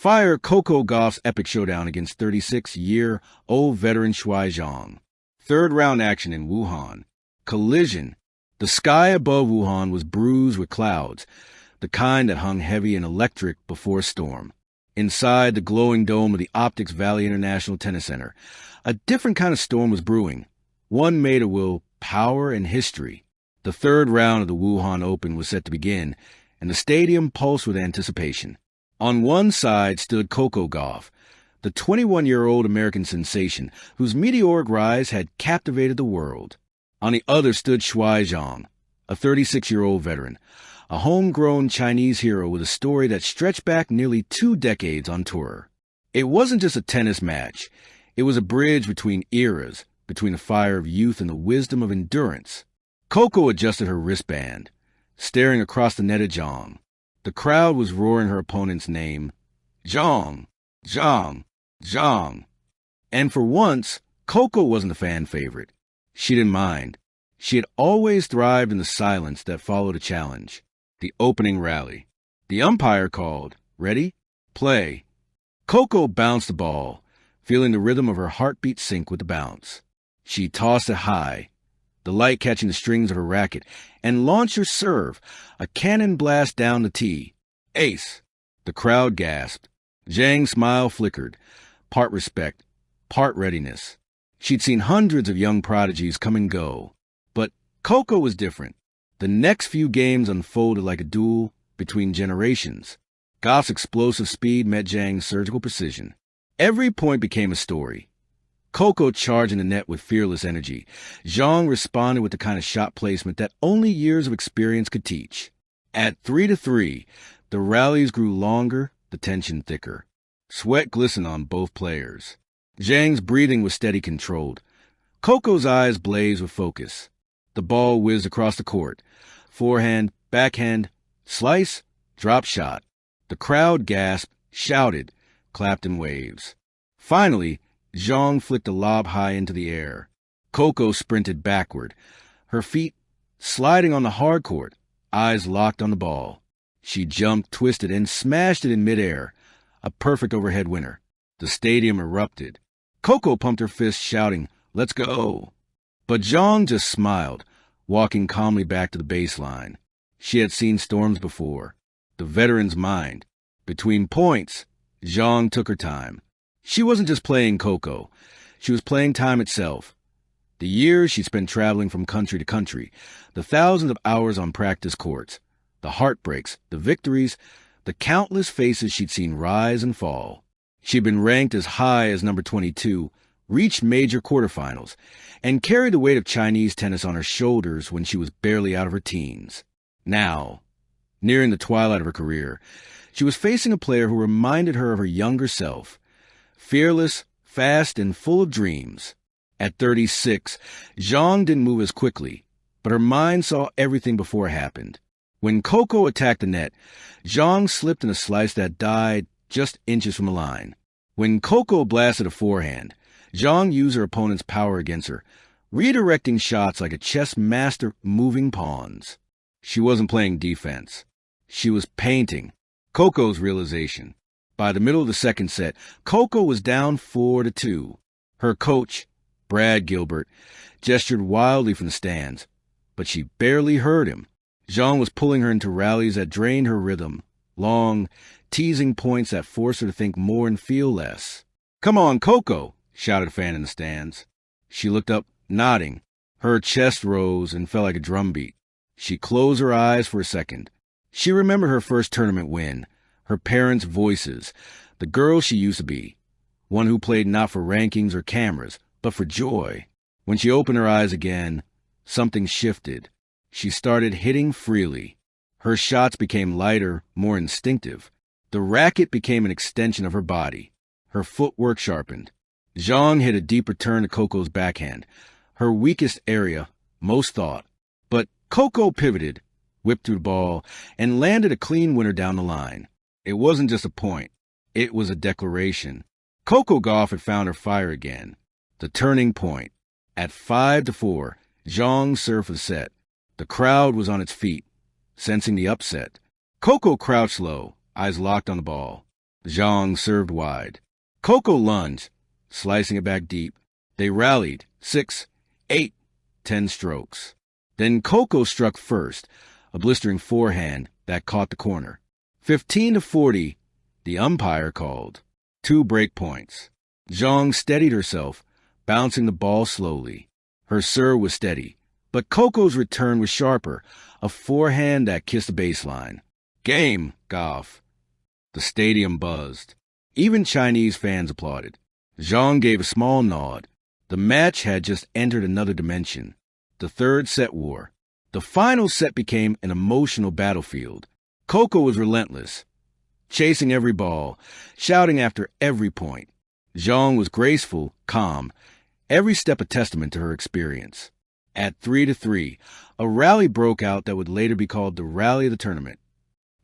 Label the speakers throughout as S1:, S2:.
S1: Fire COCO Gauff's epic showdown against 36-year-old veteran Shuai Zhang. Third round action in Wuhan. Collision. The sky above Wuhan was bruised with clouds, the kind that hung heavy and electric before a storm. Inside the glowing dome of the Optics Valley International Tennis Center, a different kind of storm was brewing, one made of will, power, and history. The third round of the Wuhan Open was set to begin, and the stadium pulsed with anticipation. On one side stood COCO Gauff, the 21-year-old American sensation whose meteoric rise had captivated the world. On the other stood Shuai Zhang, a 36-year-old veteran, a homegrown Chinese hero with a story that stretched back nearly 2 decades on tour. It wasn't just a tennis match. It was a bridge between eras, between the fire of youth and the wisdom of endurance. COCO adjusted her wristband, staring across the net at Zhang. The crowd was roaring her opponent's name, Zhang, Zhang, Zhang. And for once, COCO wasn't a fan favorite. She didn't mind. She had always thrived in the silence that followed a challenge. The opening rally. The umpire called, "Ready? Play." COCO bounced the ball, feeling the rhythm of her heartbeat sync with the bounce. She tossed it high, the light catching the strings of her racket, and launched her serve, a cannon blast down the tee. Ace! The crowd gasped. Zhang's smile flickered, part respect, part readiness. She'd seen hundreds of young prodigies come and go, but COCO was different. The next few games unfolded like a duel between generations. Gauff's explosive speed met Zhang's surgical precision. Every point became a story. COCO charging the net with fearless energy. Zhang responded with the kind of shot placement that only years of experience could teach. At 3-3, the rallies grew longer, the tension thicker. Sweat glistened on both players. Zhang's breathing was steady, controlled. COCO's eyes blazed with focus. The ball whizzed across the court. Forehand, backhand, slice, drop shot. The crowd gasped, shouted, clapped in waves. Finally, Zhang flicked a lob high into the air. COCO sprinted backward, her feet sliding on the hard court, eyes locked on the ball. She jumped, twisted, and smashed it in midair, a perfect overhead winner. The stadium erupted. COCO pumped her fist, shouting, "Let's go!" But Zhang just smiled, walking calmly back to the baseline. She had seen storms before. The veteran's mind. Between points, Zhang took her time. She wasn't just playing COCO. She was playing time itself. The years she spent traveling from country to country, the thousands of hours on practice courts, the heartbreaks, the victories, the countless faces she'd seen rise and fall. She'd been ranked as high as number 22, reached major quarterfinals, and carried the weight of Chinese tennis on her shoulders when she was barely out of her teens. Now, nearing the twilight of her career, she was facing a player who reminded her of her younger self. Fearless, fast, and full of dreams. At 36, Zhang didn't move as quickly, but her mind saw everything before it happened. When COCO attacked the net, Zhang slipped in a slice that died just inches from the line. When COCO blasted a forehand, Zhang used her opponent's power against her, redirecting shots like a chess master moving pawns. She wasn't playing defense. She was painting. COCO's realization. By the middle of the second set, COCO was down 4-2. Her coach, Brad Gilbert, gestured wildly from the stands, but she barely heard him. Zhang was pulling her into rallies that drained her rhythm, long, teasing points that forced her to think more and feel less. "Come on, COCO!" shouted a fan in the stands. She looked up, nodding. Her chest rose and fell like a drumbeat. She closed her eyes for a second. She remembered her first tournament win, her parents' voices, the girl she used to be, one who played not for rankings or cameras, but for joy. When she opened her eyes again, something shifted. She started hitting freely. Her shots became lighter, more instinctive. The racket became an extension of her body. Her footwork sharpened. Zhang hit a deep return to COCO's backhand, her weakest area, most thought. But COCO pivoted, whipped through the ball, and landed a clean winner down the line. It wasn't just a point. It was a declaration. COCO Gauff had found her fire again. The turning point. At 5-4, Zhang served for the set. The crowd was on its feet, sensing the upset. COCO crouched low, eyes locked on the ball. Zhang served wide. COCO lunged, slicing it back deep. They rallied 6, 8, 10 strokes. Then COCO struck first, a blistering forehand that caught the corner. 15-40, the umpire called. 2 break points. Zhang steadied herself, bouncing the ball slowly. Her serve was steady, but COCO's return was sharper, a forehand that kissed the baseline. Game, Gauff. The stadium buzzed. Even Chinese fans applauded. Zhang gave a small nod. The match had just entered another dimension. The third set war. The final set became an emotional battlefield. COCO was relentless, chasing every ball, shouting after every point. Zhang was graceful, calm, every step a testament to her experience. At 3-3, a rally broke out that would later be called the rally of the tournament.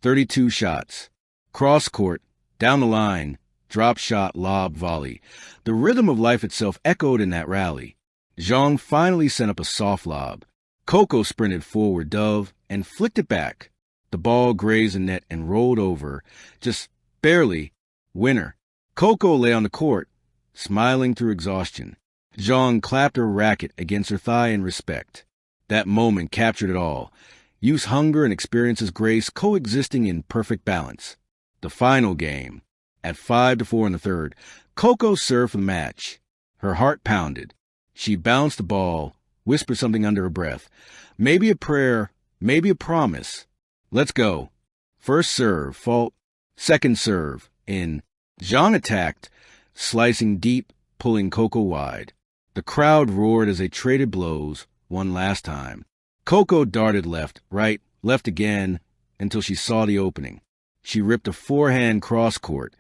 S1: 32 shots. Cross court, down the line, drop shot, lob, volley. The rhythm of life itself echoed in that rally. Zhang finally sent up a soft lob. COCO sprinted forward, dove, and flicked it back. The ball grazed the net and rolled over, just barely. Winner. COCO lay on the court, smiling through exhaustion. Zhang clapped her racket against her thigh in respect. That moment captured it all. Youth's hunger and experience's grace coexisting in perfect balance. The final game. At 5-4 in the third, COCO served for the match. Her heart pounded. She bounced the ball, whispered something under her breath. Maybe a prayer, maybe a promise. Let's go. First serve, fault. Second serve, in. Zhang attacked, slicing deep, pulling COCO wide. The crowd roared as they traded blows, one last time. COCO darted left, right, left again, until she saw the opening. She ripped a forehand cross-court,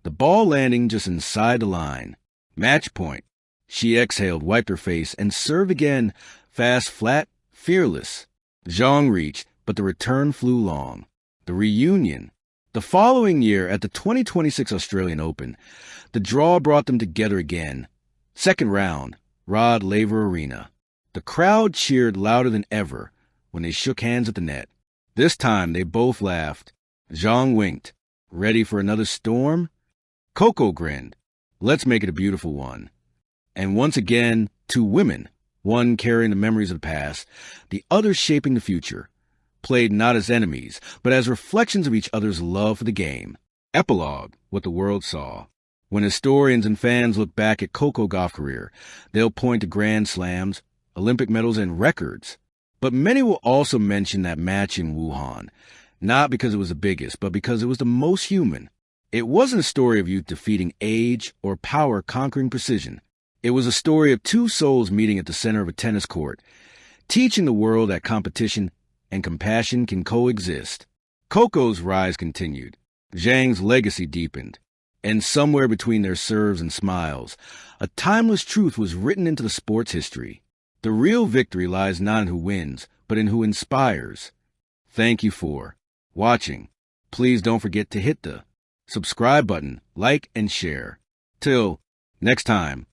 S1: the ball landing just inside the line. Match point. She exhaled, wiped her face, and served again, fast, flat, fearless. Zhang reached, but the return flew long. The reunion. The following year, at the 2026 Australian Open, the draw brought them together again. Second round, Rod Laver Arena. The crowd cheered louder than ever when they shook hands at the net. This time they both laughed. Zhang winked. Ready for another storm? COCO grinned. Let's make it a beautiful one. And once again, 2 women, one carrying the memories of the past, the other shaping the future, played not as enemies, but as reflections of each other's love for the game. Epilogue, what the world saw. When historians and fans look back at COCO Gauff's career, they'll point to Grand Slams, Olympic medals, and records. But many will also mention that match in Wuhan, not because it was the biggest, but because it was the most human. It wasn't a story of youth defeating age or power conquering precision. It was a story of 2 souls meeting at the center of a tennis court, teaching the world that competition and compassion can coexist. COCO's rise continued. Zhang's legacy deepened. And somewhere between their serves and smiles, a timeless truth was written into the sport's history. The real victory lies not in who wins, but in who inspires. Thank you for watching. Please don't forget to hit the subscribe button, like, and share. Till next time.